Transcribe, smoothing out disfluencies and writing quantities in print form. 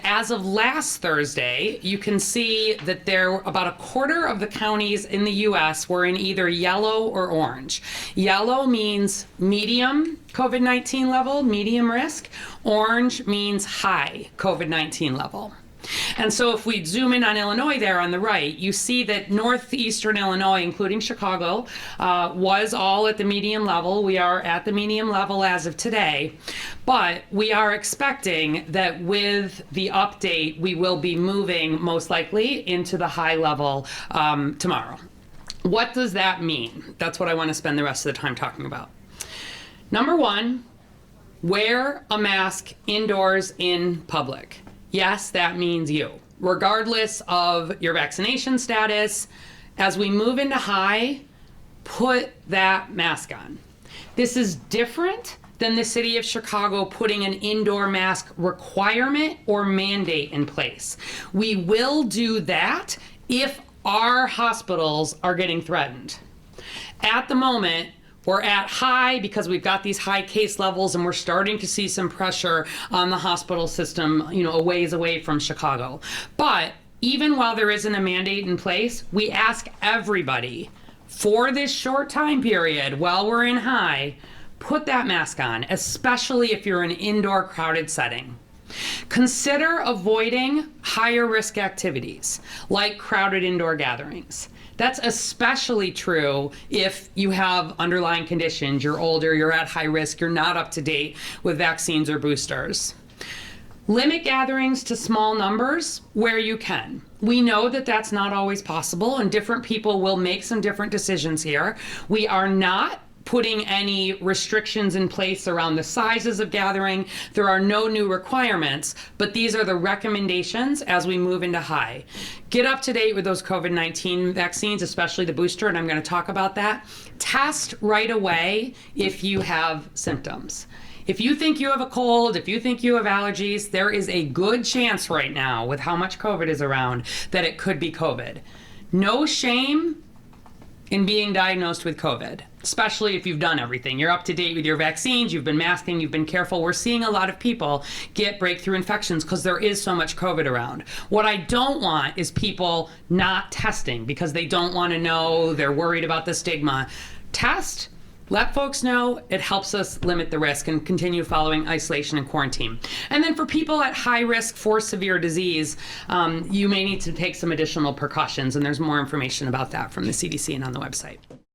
As of last Thursday, you can see that about a quarter of the counties in the U.S. were in either yellow or orange. Yellow means medium COVID-19 level, medium risk. Orange means high COVID-19 level. And so if we zoom in on Illinois there on the right, you see that northeastern Illinois, including Chicago, was all at the medium level. We are at the medium level as of today, but we are expecting that with the update, we will be moving most likely into the high level tomorrow. What does that mean? That's what I want to spend the rest of the time talking about. Number one, wear a mask indoors in public. Yes, that means you, regardless of your vaccination status. As we move into high, put that mask on. This is different than the city of Chicago putting an indoor mask requirement or mandate in place. We will do that if our hospitals are getting threatened. At the moment, we're at high because we've got these high case levels and we're starting to see some pressure on the hospital system, a ways away from Chicago. But even while there isn't a mandate in place, we ask everybody for this short time period while we're in high, put that mask on, especially if you're in an indoor crowded setting. Consider avoiding higher risk activities like crowded indoor gatherings. That's especially true if you have underlying conditions, you're older, you're at high risk, you're not up to date with vaccines or boosters. Limit gatherings to small numbers where you can. We know that that's not always possible and different people will make some different decisions here. We are not putting any restrictions in place around the sizes of gathering. There are no new requirements, but these are the recommendations as we move into high. Get up to date with those COVID-19 vaccines, especially the booster, and I'm going to talk about that. Test right away if you have symptoms. If you think you have a cold, if you think you have allergies, there is a good chance right now with how much COVID is around that it could be COVID. No shame in being diagnosed with COVID, especially if you've done everything. You're up to date with your vaccines, you've been masking, you've been careful. We're seeing a lot of people get breakthrough infections because there is so much COVID around. What I don't want is people not testing because they don't want to know, they're worried about the stigma. Test. Let folks know. It helps us limit the risk and continue following isolation and quarantine. And then for people at high risk for severe disease, you may need to take some additional precautions, and there's more information about that from the CDC and on the website.